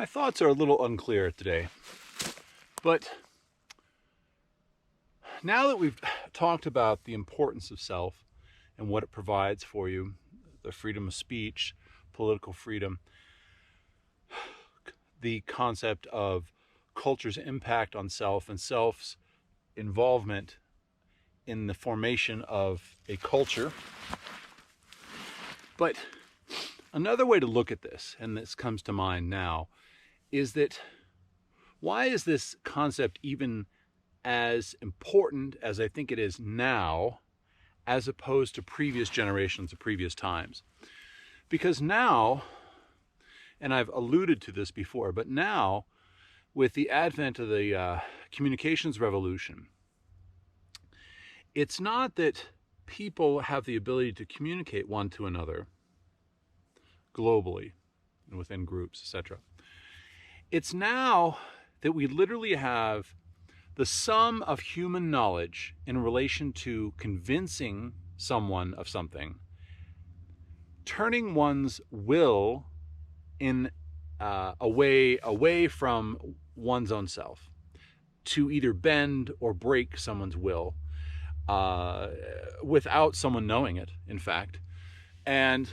My thoughts are a little unclear today, but now that we've talked about the importance of self and what it provides for you, the freedom of speech, political freedom, the concept of culture's impact on self and self's involvement in the formation of a culture. But another way to look at this, and this comes to mind now, is that why is this concept even as important as I think it is now, as opposed to previous generations of previous times? Because now, and I've alluded to this before, but now, with the advent of the communications revolution, it's not that people have the ability to communicate one to another globally and within groups, etc. It's now that we literally have the sum of human knowledge in relation to convincing someone of something, turning one's will in away from one's own self, to either bend or break someone's will without someone knowing it, in fact. And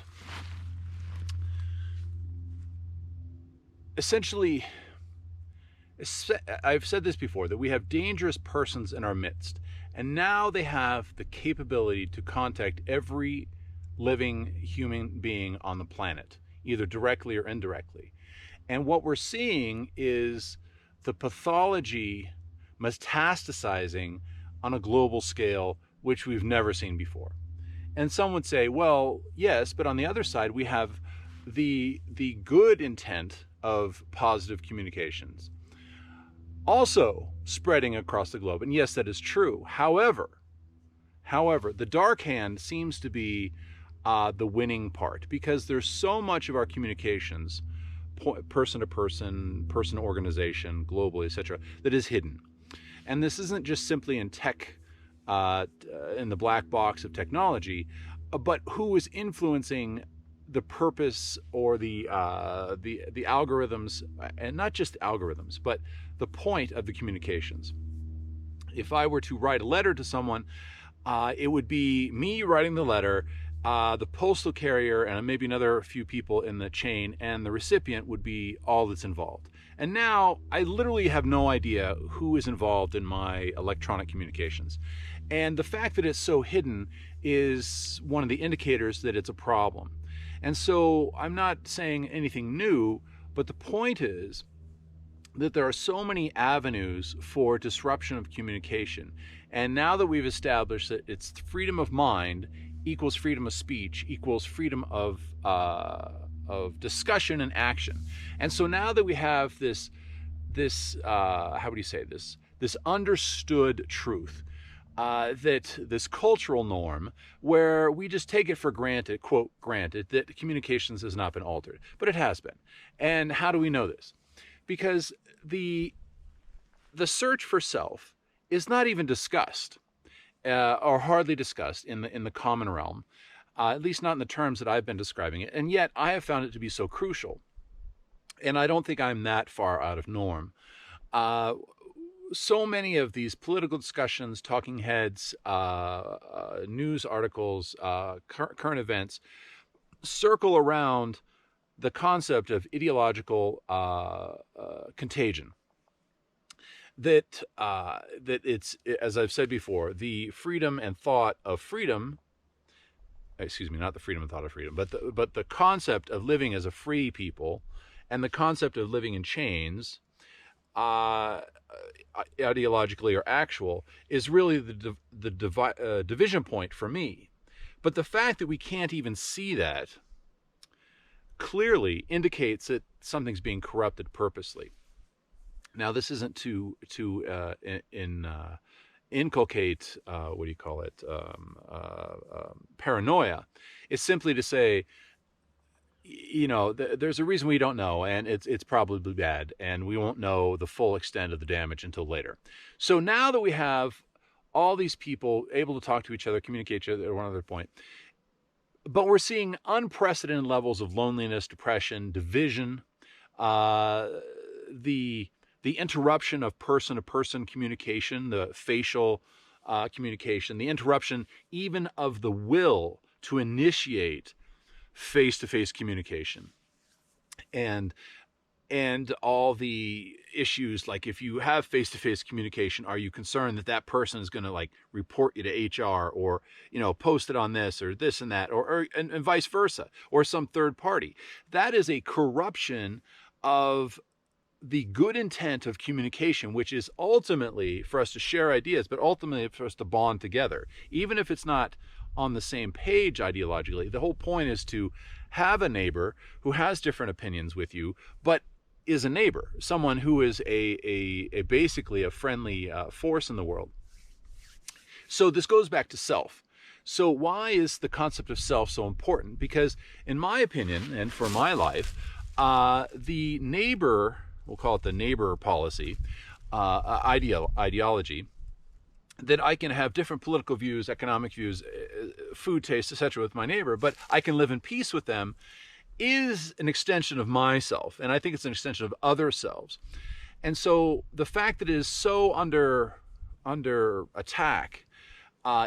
essentially, I've said this before, that we have dangerous persons in our midst, and now they have the capability to contact every living human being on the planet, either directly or indirectly. And what we're seeing is the pathology metastasizing on a global scale, which we've never seen before. And some would say, well, yes, but on the other side, we have the good intent of positive communications also spreading across the globe. And yes, that is true. However, the dark hand seems to be the winning part, because there's so much of our communications, person to person, person to organization, globally, etc., that is hidden. And this isn't just simply in tech, in the black box of technology, but who is influencing the purpose or the algorithms, and not just the algorithms, but the point of the communications. If I were to write a letter to someone, it would be me writing the letter, the postal carrier, and maybe another few people in the chain, and the recipient would be all that's involved. And now I literally have no idea who is involved in my electronic communications. And the fact that it's so hidden is one of the indicators that it's a problem. And so I'm not saying anything new, but the point is that there are so many avenues for disruption of communication. And now that we've established that it's freedom of mind equals freedom of speech equals freedom of discussion and action. And so now that we have this how would you say this understood truth, that this cultural norm where we just take it for granted, quote, granted, that communications has not been altered, but it has been. And how do we know this? Because the search for self is not even discussed, or hardly discussed in the common realm, at least not in the terms that I've been describing it. And yet I have found it to be so crucial. And I don't think I'm that far out of norm. So many of these political discussions, talking heads, news articles, current events circle around the concept of ideological contagion. That it's, as I've said before, the freedom and thought of freedom. Excuse me, not the freedom and thought of freedom, but the concept of living as a free people, and the concept of living in chains, ideologically or actual, is really the division point for me. But the fact that we can't even see that clearly indicates that something's being corrupted purposely. Now, this isn't to inculcate what do you call it, paranoia. It's simply to say, you know, there's a reason we don't know, and it's probably bad, and we won't know the full extent of the damage until later. So now that we have all these people able to talk to each other, communicate each other, at one other point, but we're seeing unprecedented levels of loneliness, depression, division, uh, the interruption of person-to-person communication, the facial communication, the interruption even of the will to initiate face-to-face communication, and all the issues, like if you have face-to-face communication, are you concerned that that person is going to like report you to HR, or post it on this or this and that, or and vice versa, or some third party? That is a corruption of the good intent of communication, which is ultimately for us to share ideas, but ultimately for us to bond together, even if it's not on the same page ideologically. The whole point is to have a neighbor who has different opinions with you, but is a neighbor, someone who is a basically a friendly force in the world. So this goes back to self. So why is the concept of self so important? Because in my opinion, and for my life, the neighbor, we'll call it the neighbor policy, ideology, that I can have different political views, economic views, food tastes, etc. with my neighbor, but I can live in peace with them, is an extension of myself. And I think it's an extension of other selves. And so the fact that it is so under attack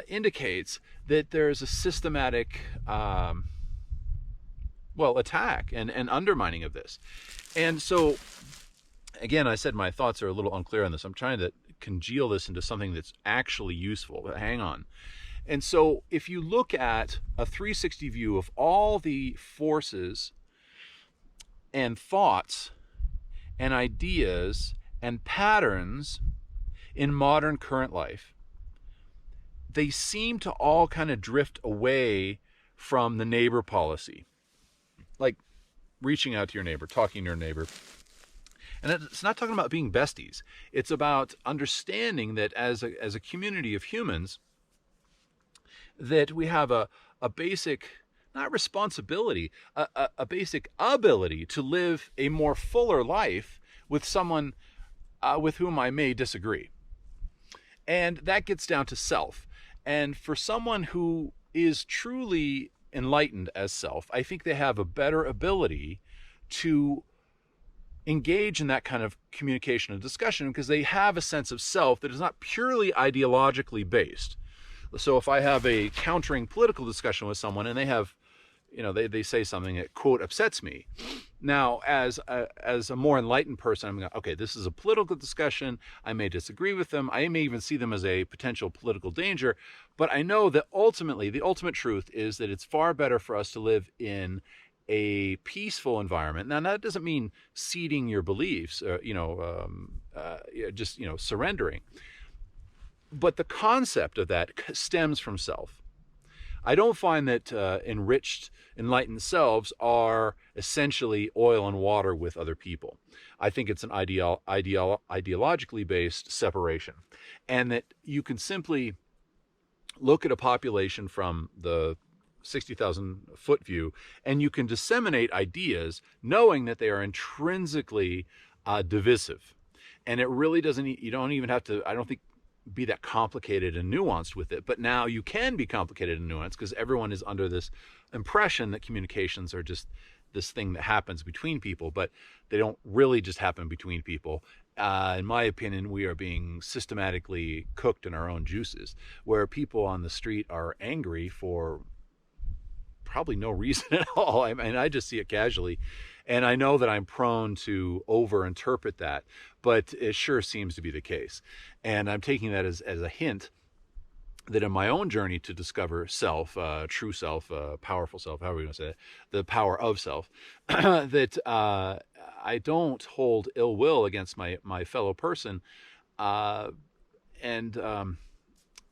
indicates that there's a systematic attack and undermining of this. And so, again, I said my thoughts are a little unclear on this. I'm trying to congeal this into something that's actually useful. But hang on. And so if you look at a 360 view of all the forces and thoughts and ideas and patterns in modern current life, they seem to all kind of drift away from the neighbor policy. Like reaching out to your neighbor, talking to your neighbor. And it's not talking about being besties. It's about understanding that as a community of humans, that we have a basic, not responsibility, a basic ability to live a more fuller life with someone with whom I may disagree. And that gets down to self. And for someone who is truly enlightened as self, I think they have a better ability to engage in that kind of communication and discussion, because they have a sense of self that is not purely ideologically based. So if I have a countering political discussion with someone and they have, they say something that, quote, upsets me. Now, as a more enlightened person, I'm going, okay, this is a political discussion. I may disagree with them. I may even see them as a potential political danger. But I know that ultimately, the ultimate truth is that it's far better for us to live in a peaceful environment. Now, that doesn't mean ceding your beliefs, just surrendering. But the concept of that stems from self. I don't find that enriched, enlightened selves are essentially oil and water with other people. I think it's an ideologically based separation, and that you can simply look at a population from the 60,000 foot view, and you can disseminate ideas knowing that they are intrinsically divisive. And it really doesn't, you don't even have to, I don't think, be that complicated and nuanced with it. But now you can be complicated and nuanced, because everyone is under this impression that communications are just this thing that happens between people, but they don't really just happen between people. In my opinion, we are being systematically cooked in our own juices, where people on the street are angry for probably no reason at all. I mean, I just see it casually, and I know that I'm prone to overinterpret that, but it sure seems to be the case. And I'm taking that as a hint that in my own journey to discover self, true self, powerful self, however you want to say it, the power of self, that I don't hold ill will against my fellow person.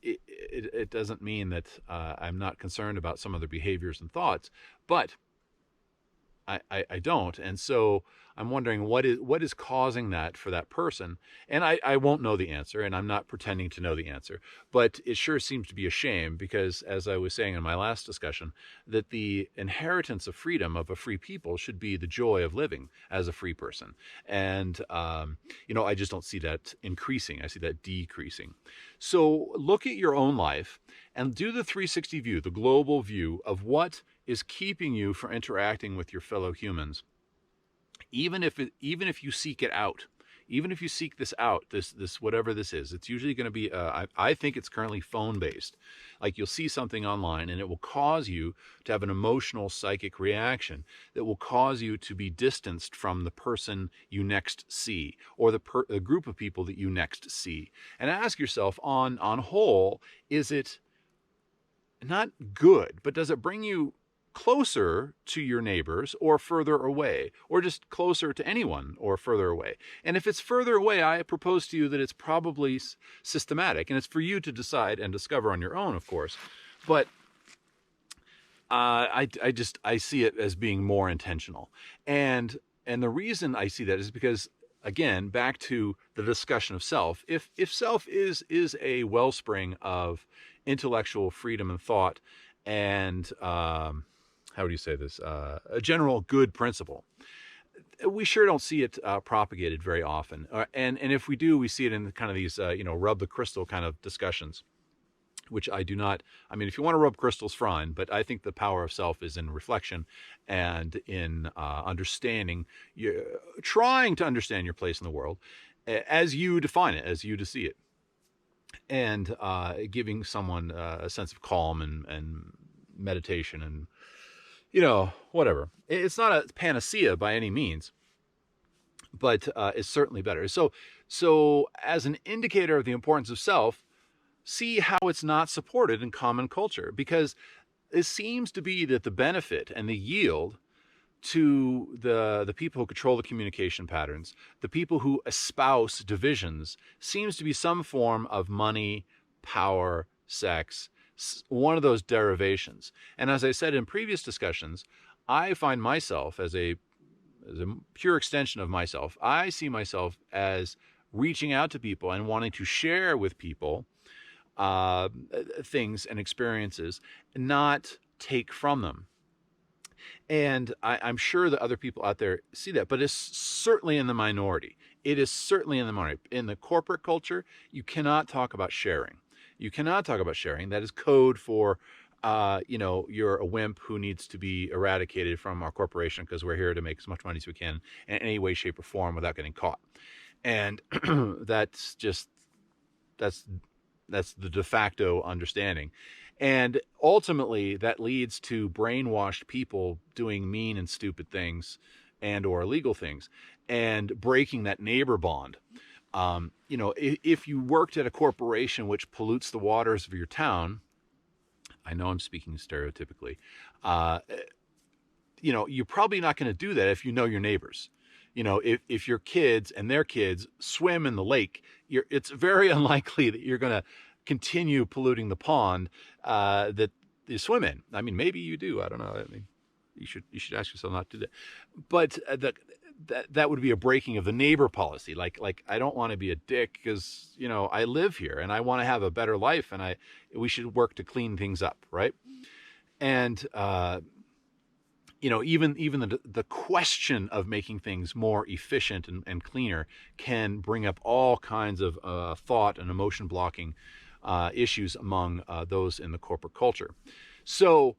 It doesn't mean that I'm not concerned about some of their behaviors and thoughts, but I don't. And so I'm wondering what is causing that for that person. And I won't know the answer, and I'm not pretending to know the answer, but it sure seems to be a shame, because as I was saying in my last discussion, that the inheritance of freedom of a free people should be the joy of living as a free person. And, I just don't see that increasing. I see that decreasing. So look at your own life and do the 360 view, the global view of what is keeping you from interacting with your fellow humans even if you seek it out, even if you seek this out, this whatever this is, it's usually going to be I think it's currently phone based. Like, you'll see something online and it will cause you to have an emotional psychic reaction that will cause you to be distanced from the person you next see, or the group of people that you next see. And ask yourself, on whole, is it not good, but does it bring you closer to your neighbors or further away, or just closer to anyone or further away? And if it's further away, I propose to you that it's probably systematic, and it's for you to decide and discover on your own, of course. But I see it as being more intentional. And the reason I see that is because, again, back to the discussion of self, if self is a wellspring of intellectual freedom and thought, and how would you say this? A general good principle. We sure don't see it propagated very often, and if we do, we see it in kind of these rub the crystal kind of discussions, which I do not. I mean, if you want to rub crystals, fine, but I think the power of self is in reflection and in understanding, trying to understand your place in the world as you define it, as you see it, and giving someone a sense of calm and meditation and whatever. It's not a panacea by any means, but it's certainly better. So as an indicator of the importance of self, see how it's not supported in common culture, because it seems to be that the benefit and the yield to the people who control the communication patterns, the people who espouse divisions, seems to be some form of money, power, sex, one of those derivations. And as I said in previous discussions, I find myself as a pure extension of myself. I see myself as reaching out to people and wanting to share with people things and experiences, not take from them. And I'm sure that other people out there see that, but it's certainly in the minority. It is certainly in the minority. In the corporate culture, you cannot talk about sharing. You cannot talk about sharing. That is code for, you're a wimp who needs to be eradicated from our corporation because we're here to make as much money as we can in any way, shape, or form without getting caught. And that's the de facto understanding. And ultimately, that leads to brainwashed people doing mean and stupid things and or illegal things and breaking that neighbor bond. If you worked at a corporation which pollutes the waters of your town, I know I'm speaking stereotypically, you're probably not going to do that if you know your neighbors. If your kids and their kids swim in the lake, it's very unlikely that you're going to continue polluting the pond that you swim in. I mean, maybe you do. I don't know. I mean, you should ask yourself not to do that. But that would be a breaking of the neighbor policy. Like I don't want to be a dick because I live here and I want to have a better life, and we should work to clean things up, right? And even the question of making things more efficient and cleaner can bring up all kinds of thought and emotion blocking issues among those in the corporate culture. So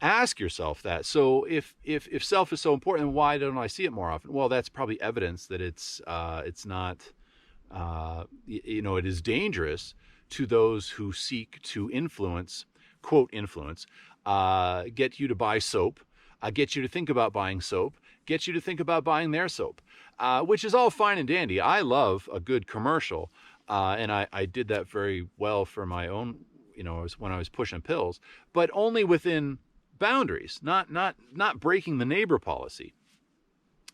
ask yourself that. So if self is so important, then why don't I see it more often? Well, that's probably evidence that it's not, it is dangerous to those who seek to influence, quote, influence, get you to buy soap, get you to think about buying soap, get you to think about buying their soap, which is all fine and dandy. I love a good commercial, and I did that very well for my own, when I was pushing pills, but only within boundaries, not breaking the neighbor policy.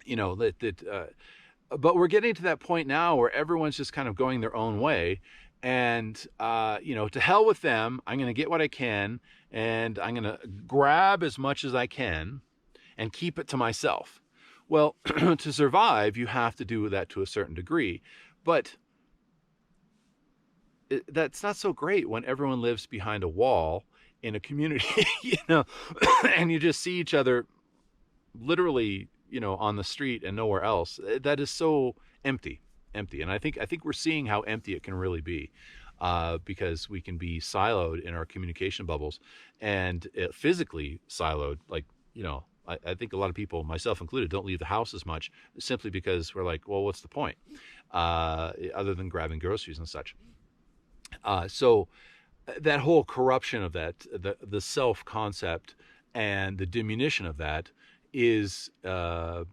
But we're getting to that point now where everyone's just kind of going their own way, and to hell with them. I'm going to get what I can, and I'm going to grab as much as I can and keep it to myself. Well, to survive, you have to do that to a certain degree, but that's not so great when everyone lives behind a wall in a community, and you just see each other literally, on the street and nowhere else. That is so empty. And I think we're seeing how empty it can really be, because we can be siloed in our communication bubbles and physically siloed, like, I think a lot of people, myself included, don't leave the house as much simply because we're like, well, what's the point? Other than grabbing groceries and such. So that whole corruption of that, the self concept and the diminution of that is a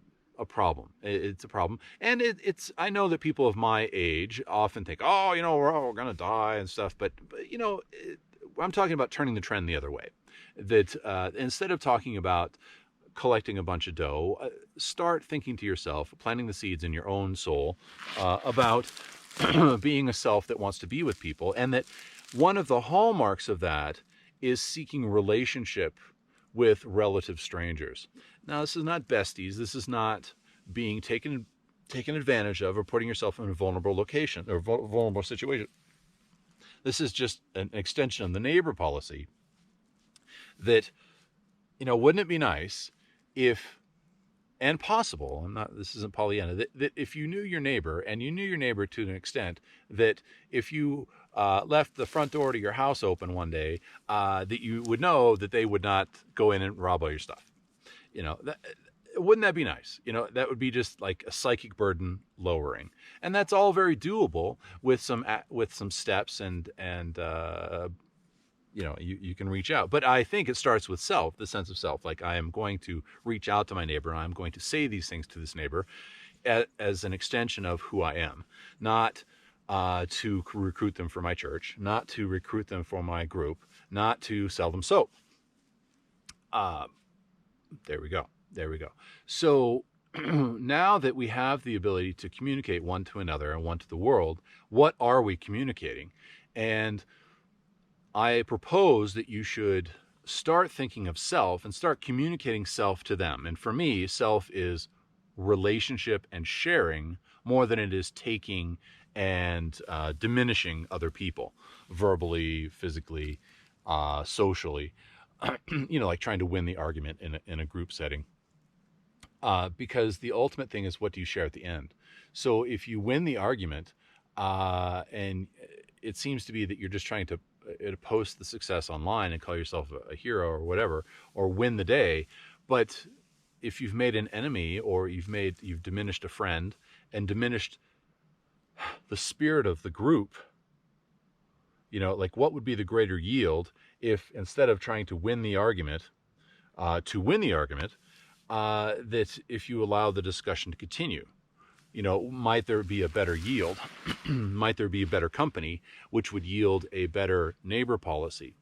problem. It's a problem, and it's. I know that people of my age often think, oh, we're all gonna die and stuff, but I'm talking about turning the trend the other way. That instead of talking about collecting a bunch of dough, start thinking to yourself, planting the seeds in your own soul about being a self that wants to be with people, and that one of the hallmarks of that is seeking relationship with relative strangers. Now, this is not besties. This is not being taken advantage of or putting yourself in a vulnerable location or vulnerable situation. This is just an extension of the neighbor policy that, wouldn't it be nice if, and possible, this isn't Pollyanna, that if you knew your neighbor, and you knew your neighbor to an extent that if you left the front door to your house open one day, that you would know that they would not go in and rob all your stuff. Wouldn't that be nice? That would be just like a psychic burden lowering, and that's all very doable with some steps and you can reach out. But I think it starts with self, the sense of self. Like, I am going to reach out to my neighbor, and I'm going to say these things to this neighbor as an extension of who I am, not to recruit them for my church, not to recruit them for my group, not to sell them soap. There we go. So now that we have the ability to communicate one to another and one to the world, what are we communicating? And I propose that you should start thinking of self and start communicating self to them. And for me, self is relationship and sharing more than it is taking and diminishing other people verbally, physically, socially, like trying to win the argument in a group setting. Because the ultimate thing is, what do you share at the end? So if you win the argument, and it seems to be that you're just trying to post the success online and call yourself a hero or whatever, or win the day. But if you've made an enemy, or you've diminished a friend and diminished the spirit of the group, like, what would be the greater yield if, instead of trying to win the argument, that if you allow the discussion to continue, might there be a better yield? Might there be a better company, which would yield a better neighbor policy,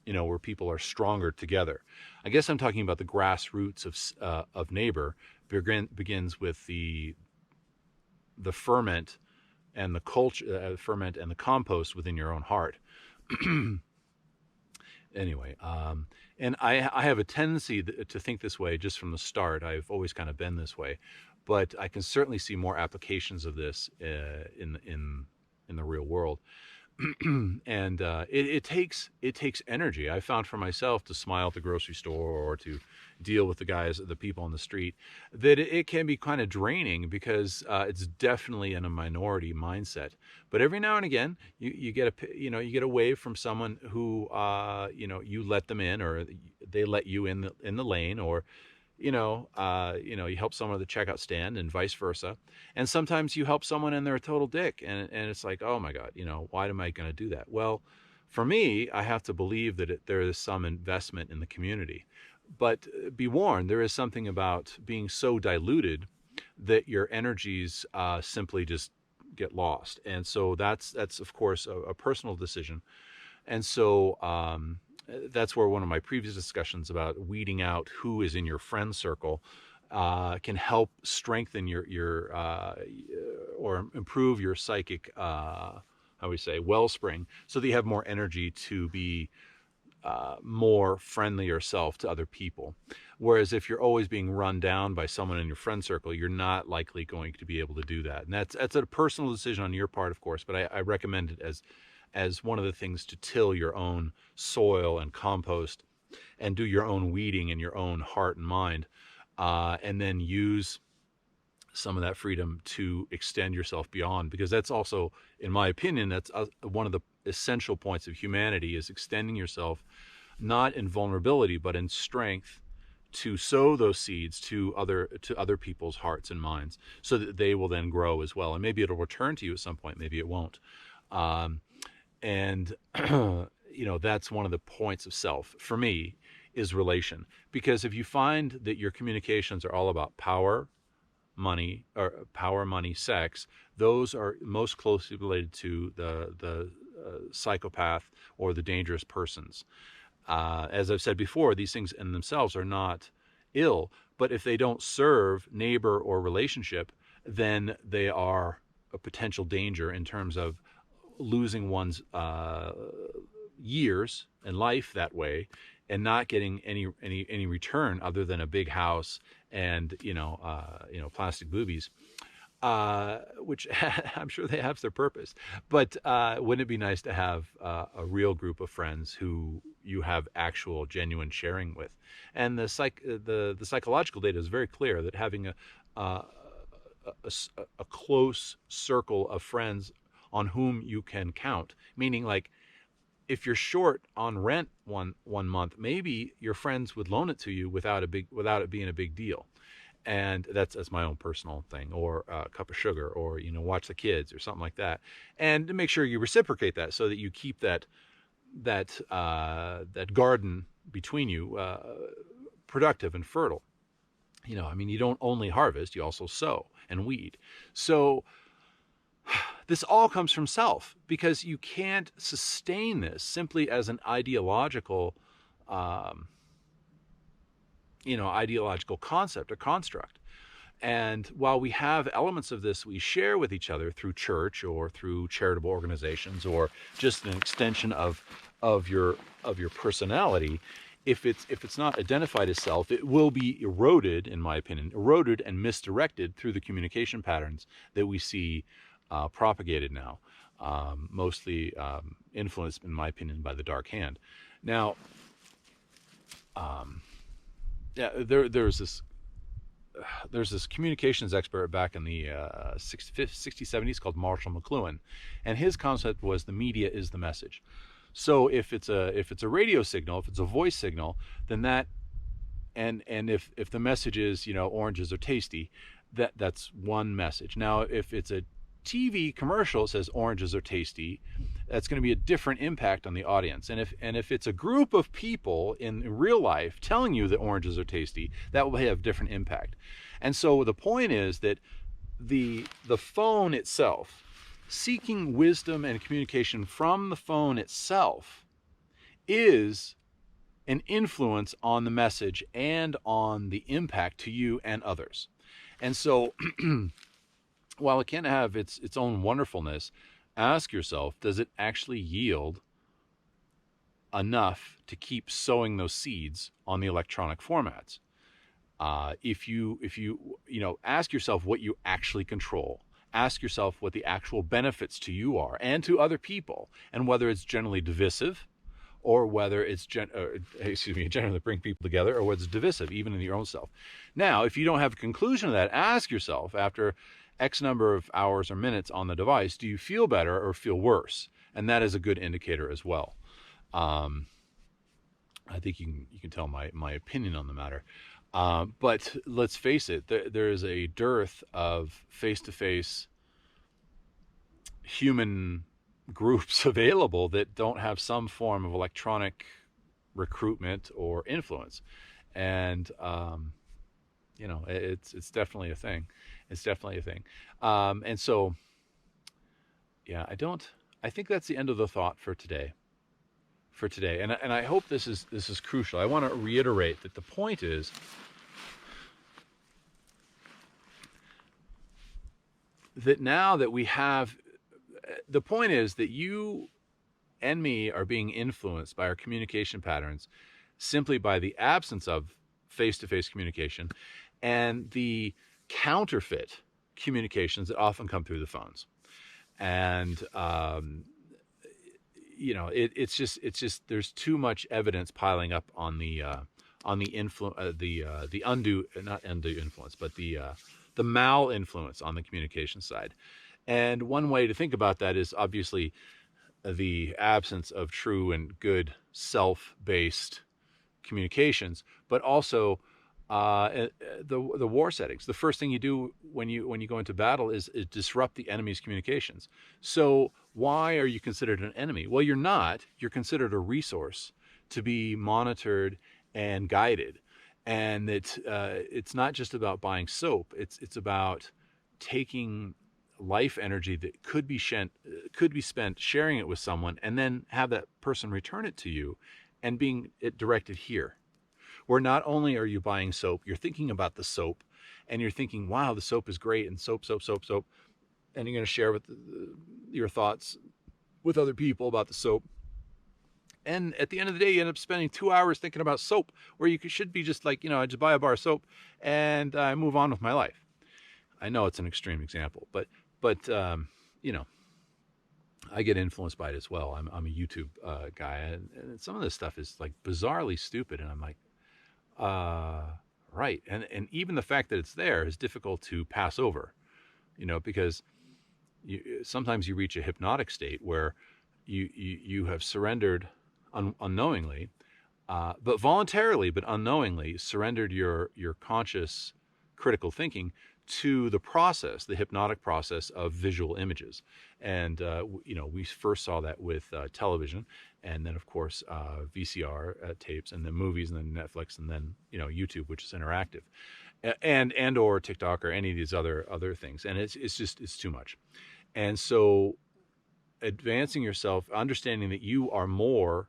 where people are stronger together? I guess I'm talking about the grassroots of neighbor begins with the ferment and the culture, ferment and the compost within your own heart. Anyway, and I have a tendency to think this way just from the start. I've always kind of been this way, but I can certainly see more applications of this in the real world. And it takes energy. I found for myself to smile at the grocery store or to deal with the people on the street, that it can be kind of draining, because it's definitely in a minority mindset. But every now and again, you get a wave from someone who you let them in, or they let you in the lane, or you help someone at the checkout stand, and vice versa. And sometimes you help someone and they're a total dick, and it's like, oh my God, why am I going to do that? Well, for me, I have to believe that there is some investment in the community. But be warned, there is something about being so diluted that your energies simply just get lost. And so that's of course a personal decision. And so that's where one of my previous discussions about weeding out who is in your friend circle can help strengthen your or improve your psychic wellspring, so that you have more energy to be more friendlier self to other people. Whereas if you're always being run down by someone in your friend circle, you're not likely going to be able to do that. And that's a personal decision on your part, of course, but I recommend it as one of the things to till your own soil and compost, and do your own weeding in your own heart and mind, and then use some of that freedom to extend yourself beyond. Because that's also, in my opinion, that's one of the essential points of humanity, is extending yourself not in vulnerability but in strength to sow those seeds to other people's hearts and minds, so that they will then grow as well. And maybe it'll return to you at some point, maybe it won't. And that's one of the points of self for me, is relation. Because if you find that your communications are all about power, money, sex, those are most closely related to the psychopath or the dangerous persons. As I've said before, these things in themselves are not ill, but if they don't serve neighbor or relationship, then they are a potential danger in terms of losing one's years and life that way, and not getting any return other than a big house and plastic boobies, which I'm sure they have their purpose. But wouldn't it be nice to have a real group of friends who you have actual genuine sharing with? And the psychological data is very clear that having a close circle of friends on whom you can count, meaning, like, if you're short on rent one month, maybe your friends would loan it to you without it being a big deal. And that's my own personal thing. Or a cup of sugar, or watch the kids, or something like that. And to make sure you reciprocate that, so that you keep that garden between you productive and fertile. You don't only harvest, you also sow and weed. So this all comes from self, because you can't sustain this simply as an ideological concept or construct. And while we have elements of this we share with each other through church or through charitable organizations, or just an extension of your personality, if it's not identified as self, it will be eroded, in my opinion, and misdirected through the communication patterns that we see propagated now, mostly influenced, in my opinion, by the dark hand. Now, there's this communications expert back in the 60s, 70s called Marshall McLuhan, and his concept was the media is the message. So if it's a radio signal, if it's a voice signal, then that, and if the message is oranges are tasty, that's one message. Now if it's a TV commercial that says oranges are tasty, that's going to be a different impact on the audience. And if it's a group of people in real life telling you that oranges are tasty, that will have different impact. And so the point is that the phone itself, seeking wisdom and communication from the phone itself, is an influence on the message and on the impact to you and others. And so while it can have its own wonderfulness, ask yourself, does it actually yield enough to keep sowing those seeds on the electronic formats? If you ask yourself what you actually control, ask yourself what the actual benefits to you are and to other people, and whether it's generally divisive, or whether it's generally to bring people together, or whether it's divisive, even in your own self. Now, if you don't have a conclusion to that, ask yourself, after X number of hours or minutes on the device, do you feel better or feel worse? And that is a good indicator as well. I think you can tell my opinion on the matter. But let's face it, there is a dearth of face-to-face human groups available that don't have some form of electronic recruitment or influence. And it's definitely a thing. It's definitely a thing. And so, yeah, I think that's the end of the thought for today. And I hope this is crucial. I want to reiterate that the point is that now that we have, the point is that you and me are being influenced by our communication patterns simply by the absence of face-to-face communication and the counterfeit communications that often come through the phones. And it's just there's too much evidence piling up on the undue, not undue influence, but the mal-influence on the communication side. And one way to think about that is obviously the absence of true and good self-based communications, but also the war settings. The first thing you do when you go into battle is disrupt the enemy's communications. So why are you considered an enemy? Well, you're not. You're considered a resource to be monitored and guided. And it's not just about buying soap. It's about taking life energy that could be spent sharing it with someone, and then have that person return it to you, and being it directed here, where not only are you buying soap, you're thinking about the soap, and you're thinking, wow, the soap is great, and soap, and you're going to share your thoughts with other people about the soap. And at the end of the day, you end up spending 2 hours thinking about soap, where you should be just like, I just buy a bar of soap and I move on with my life. I know it's an extreme example, but I get influenced by it as well. I'm a YouTube guy, and some of this stuff is like bizarrely stupid, and I'm like, right. And even the fact that it's there is difficult to pass over, because sometimes you reach a hypnotic state where you have surrendered unknowingly, but voluntarily, but unknowingly surrendered your conscious critical thinking to the process, the hypnotic process of visual images. And, we first saw that with television, and then, of course, VCR tapes, and then movies, and then Netflix, and then, YouTube, which is interactive, and or TikTok, or any of these other things. And it's too much. And so advancing yourself, understanding that you are more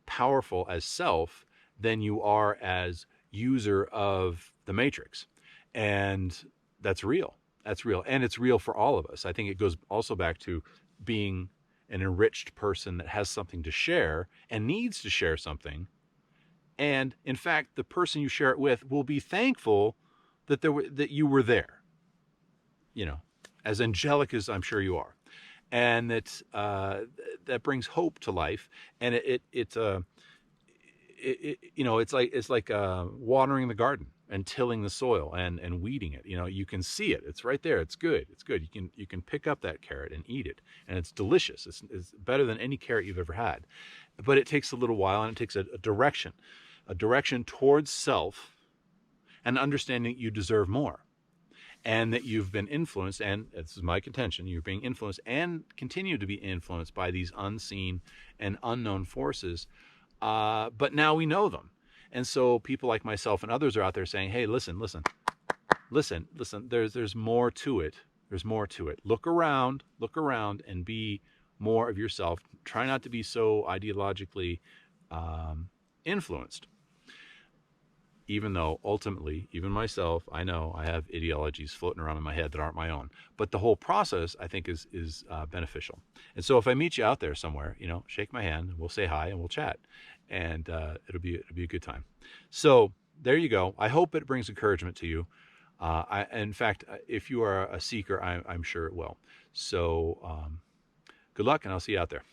powerful as self than you are as user of the matrix. And that's real. And it's real for all of us. I think it goes also back to being an enriched person that has something to share and needs to share something. And in fact, the person you share it with will be thankful that you were there, as angelic as I'm sure you are. And that brings hope to life. And it's like watering the garden and tilling the soil and weeding it. You can see it. It's right there. It's good. You can pick up that carrot and eat it, and it's delicious. It's better than any carrot you've ever had. But it takes a little while, and it takes a direction towards self, and understanding that you deserve more, and that you've been influenced, and this is my contention, you're being influenced and continue to be influenced by these unseen and unknown forces. But now we know them. And so people like myself and others are out there saying, hey, listen, there's more to it. There's more to it. Look around and be more of yourself. Try not to be so ideologically influenced. Even though ultimately, even myself, I know I have ideologies floating around in my head that aren't my own. But the whole process, I think, is beneficial. And so if I meet you out there somewhere, shake my hand, we'll say hi, and we'll chat. And it'll be a good time. So there you go. I hope it brings encouragement to you. In fact, if you are a seeker, I'm sure it will. So good luck, and I'll see you out there.